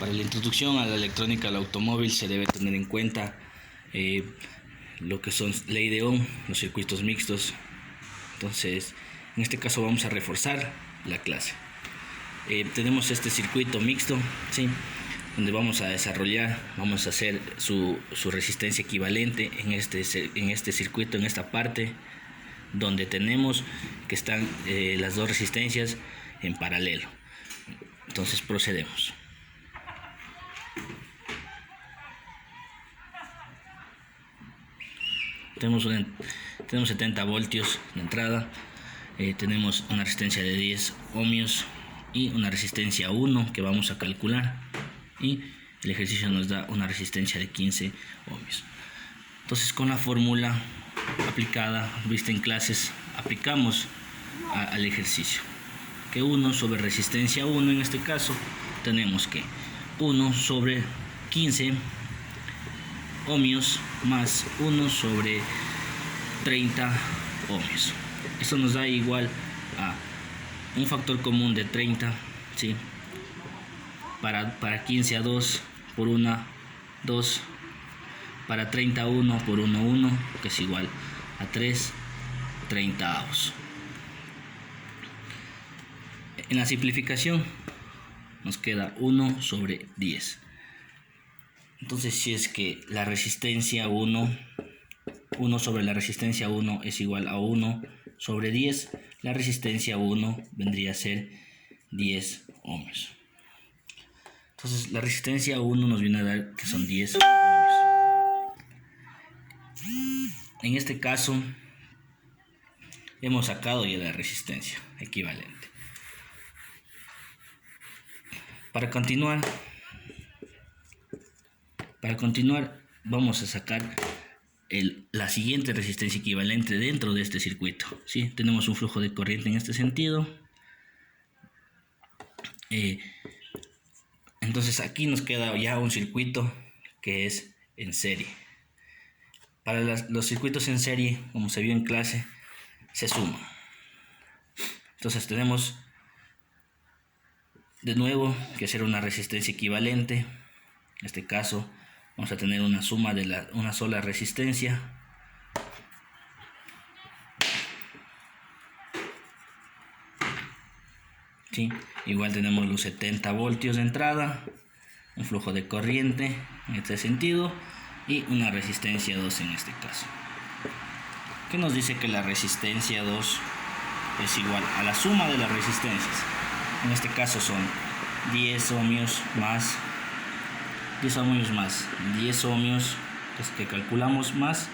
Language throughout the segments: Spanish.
Para la introducción a la electrónica del automóvil se debe tener en cuenta lo que son ley de Ohm, los circuitos mixtos. Entonces, en este caso vamos a reforzar la clase. Tenemos este circuito mixto, ¿sí?, donde vamos a desarrollar, vamos a hacer su resistencia equivalente en este circuito, en esta parte, donde tenemos que están las dos resistencias en paralelo. Entonces procedemos. Tenemos 70 voltios de entrada, tenemos una resistencia de 10 ohmios y una resistencia 1 que vamos a calcular, y el ejercicio nos da una resistencia de 15 ohmios. Entonces, con la fórmula aplicada, vista en clases, aplicamos al ejercicio, que 1 sobre resistencia 1, en este caso tenemos que 1 sobre 15 ohmios más 1 sobre 30 ohmios. Esto nos da igual a un factor común de 30, ¿sí? Para 15 a 2 por 1, 2. Para 30 1 por 1, 1, que es igual a 3 30avos. En la simplificación nos queda 1 sobre 10. Entonces, si es que la resistencia 1 sobre la resistencia 1 es igual a 1 sobre 10, la resistencia 1 vendría a ser 10 ohmios. Entonces, la resistencia 1 nos viene a dar que son 10 ohmios. En este caso, hemos sacado ya la resistencia equivalente. Para continuar, vamos a sacar la siguiente resistencia equivalente dentro de este circuito, ¿sí? Tenemos un flujo de corriente en este sentido. Entonces aquí nos queda ya un circuito que es en serie. Para los circuitos en serie, como se vio en clase, se suman. Entonces tenemos de nuevo que hacer una resistencia equivalente. En este caso vamos a tener una suma de una sola resistencia. ¿Sí? Igual tenemos los 70 voltios de entrada, un flujo de corriente en este sentido y una resistencia 2 en este caso. ¿Qué nos dice? Que la resistencia 2 es igual a la suma de las resistencias. En este caso son 10 ohmios más 10 ohmios que calculamos más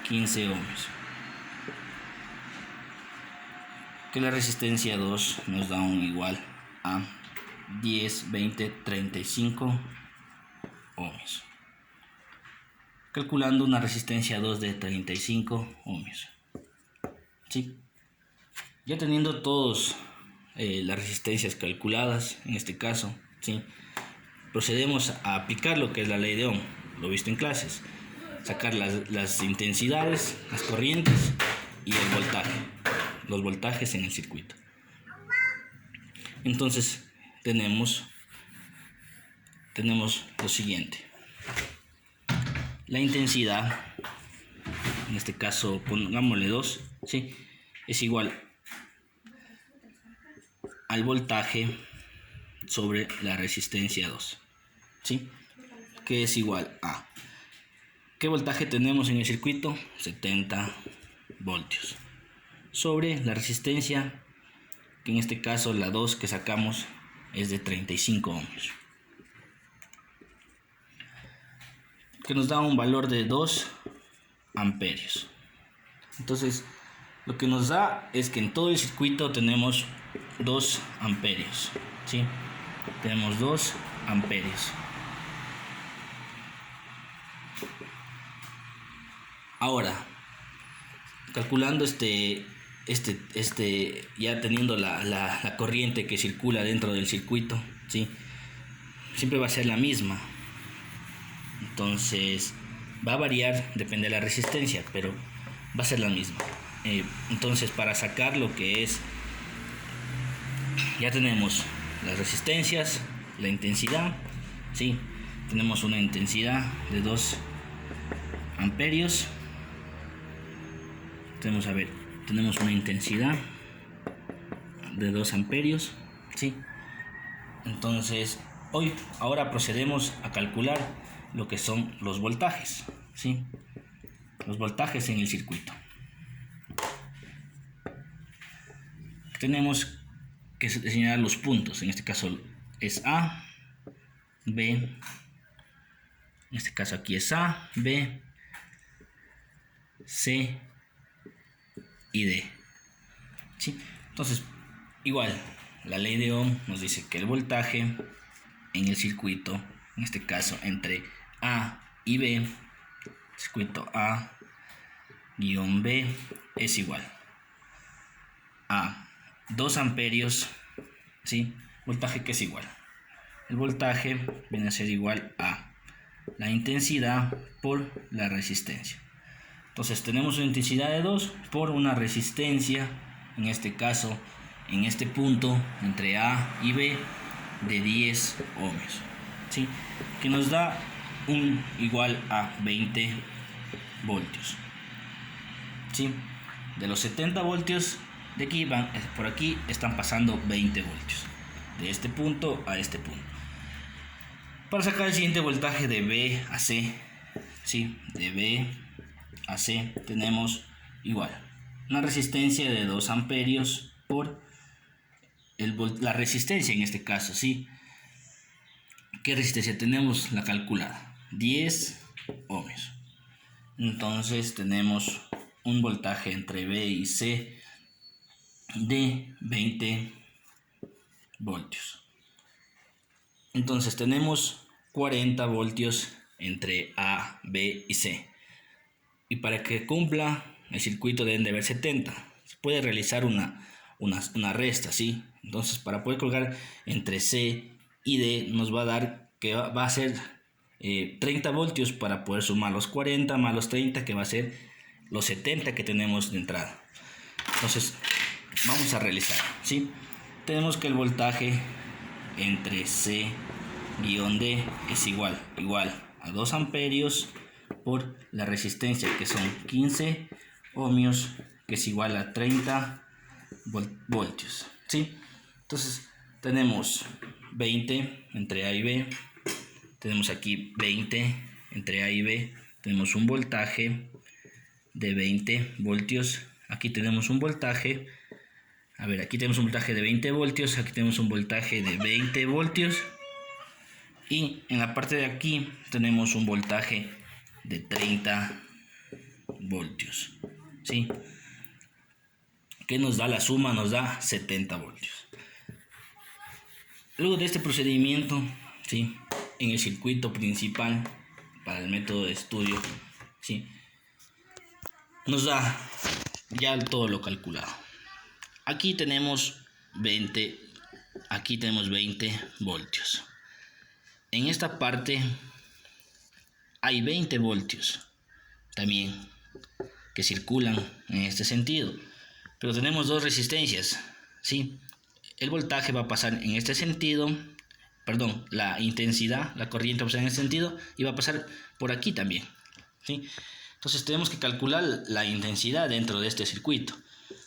15 ohmios. Que la resistencia 2 nos da un igual a 10, 20, 35 ohmios. Calculando una resistencia 2 de 35 ohmios. ¿Sí? Ya teniendo todos las resistencias calculadas, en este caso, ¿sí?, procedemos a aplicar lo que es la ley de Ohm, lo visto en clases, sacar las intensidades, las corrientes y el voltaje, los voltajes en el circuito. Entonces tenemos lo siguiente: la intensidad, en este caso pongámosle 2, ¿sí?, es igual al voltaje sobre la resistencia 2, ¿sí?, que es igual a ¿qué voltaje tenemos en el circuito? 70 voltios sobre la resistencia, que en este caso la 2 que sacamos es de 35 ohmios, que nos da un valor de 2 amperios. Entonces, lo que nos da es que en todo el circuito tenemos 2 amperios, ¿sí? Tenemos 2 amperios. Ahora, calculando ya teniendo la corriente que circula dentro del circuito, ¿sí?, siempre va a ser la misma. Entonces, va a variar, depende de la resistencia, pero va a ser la misma. Entonces, para sacar lo que es, ya tenemos las resistencias, la intensidad ¿sí? Tenemos una intensidad de 2 amperios. Tenemos una intensidad de 2 amperios, ¿sí? Entonces, ahora procedemos a calcular lo que son los voltajes, ¿sí? Los voltajes en el circuito. Tenemos que señalar los puntos, en este caso es A, B, en este caso aquí es A, B, C y D, ¿sí? Entonces, igual, la ley de Ohm nos dice que el voltaje en el circuito, en este caso entre A y B, circuito A-B es igual a 2 amperios, ¿sí? Voltaje que es igual. El voltaje viene a ser igual a la intensidad por la resistencia. Entonces tenemos una intensidad de 2 por una resistencia, en este caso, en este punto entre A y B, de 10 ohmios, ¿sí? Que nos da igual a 20 voltios, ¿sí? De los 70 voltios de aquí por aquí están pasando 20 voltios de este punto a este punto. Para sacar el siguiente voltaje de B a C, ¿sí? De B a C tenemos igual una resistencia de 2 amperios por la resistencia en este caso, ¿sí? ¿Qué resistencia tenemos? La calculada, 10 ohmios. Entonces tenemos un voltaje entre B y C de 20 voltios. Entonces tenemos 40 voltios entre A, B y C. Y para que cumpla el circuito deben de haber 70. Se puede realizar una resta, ¿sí? Entonces para poder colgar entre C y D nos va a dar que va a ser 30 voltios para poder sumar los 40 más los 30, que va a ser los 70 que tenemos de entrada. Entonces vamos a realizar, ¿sí? Tenemos que el voltaje entre C-D es igual a 2 amperios por la resistencia, que son 15 ohmios, que es igual a 30 voltios, ¿sí? Entonces tenemos 20 entre A y B, tenemos aquí 20 entre A y B, tenemos un voltaje de 20 voltios, aquí tenemos un voltaje, aquí tenemos un voltaje de 20 voltios, aquí tenemos un voltaje de 20 voltios, y en la parte de aquí tenemos un voltaje de 30 voltios, ¿sí? Que nos da la suma, nos da 70 voltios. Luego de este procedimiento, ¿sí? En el circuito principal para el método de estudio, ¿sí? Nos da ya todo lo calculado. Aquí tenemos 20 voltios. En esta parte hay 20 voltios también que circulan en este sentido, pero tenemos dos resistencias, ¿sí? El voltaje va a pasar en este sentido, la intensidad, la corriente va a pasar en este sentido y va a pasar por aquí también, ¿sí? Entonces tenemos que calcular la intensidad dentro de este circuito.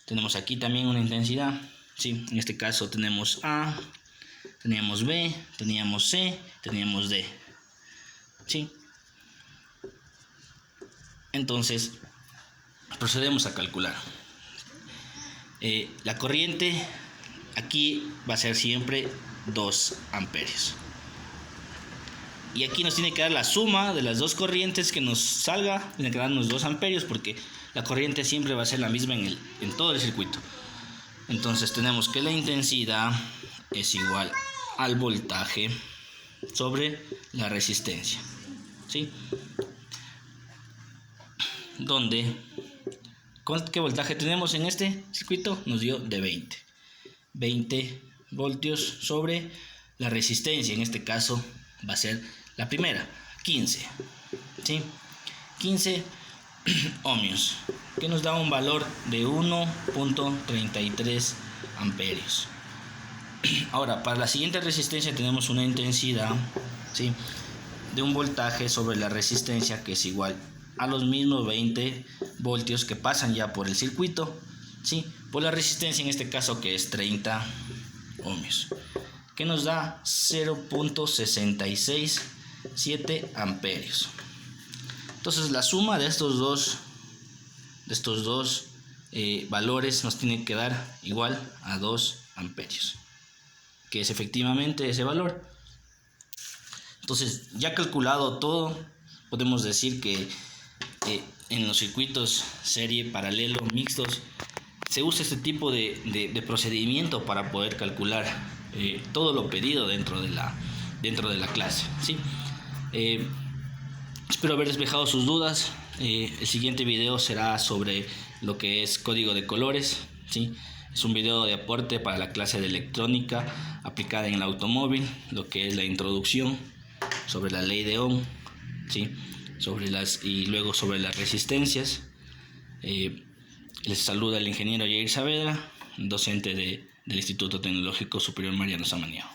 Tenemos aquí también una intensidad, ¿sí? En este caso tenemos A, teníamos B, teníamos C, teníamos D, ¿sí? Entonces procedemos a calcular. La corriente aquí va a ser siempre 2 amperios. Y aquí nos tiene que dar la suma de las dos corrientes que nos salga, tiene que darnos 2 amperios, porque la corriente siempre va a ser la misma en todo el circuito. Entonces tenemos que la intensidad es igual al voltaje sobre la resistencia, ¿sí? Donde, ¿qué voltaje tenemos en este circuito? Nos dio de 20 voltios sobre la resistencia, en este caso va a ser la primera, 15, ¿sí? 15 ohmios, que nos da un valor de 1.33 amperios. Ahora, para la siguiente resistencia tenemos una intensidad ¿sí? De un voltaje sobre la resistencia que es igual a los mismos 20 voltios que pasan ya por el circuito, ¿sí? Por la resistencia en este caso que es 30 ohmios, que nos da 0.667 amperios. Entonces la suma de estos dos valores nos tiene que dar igual a 2 amperios, que es efectivamente ese valor. Entonces, ya calculado todo, podemos decir que en los circuitos serie, paralelo, mixtos, se usa este tipo de procedimiento para poder calcular todo lo pedido dentro de la clase, ¿sí? Espero haber despejado sus dudas. El siguiente video será sobre lo que es código de colores, ¿sí? Es un video de aporte para la clase de electrónica aplicada en el automóvil, lo que es la introducción sobre la ley de Ohm, ¿sí? Y luego sobre las resistencias. Les saluda el ingeniero Jair Saavedra, docente del Instituto Tecnológico Superior Mariano Samaniego.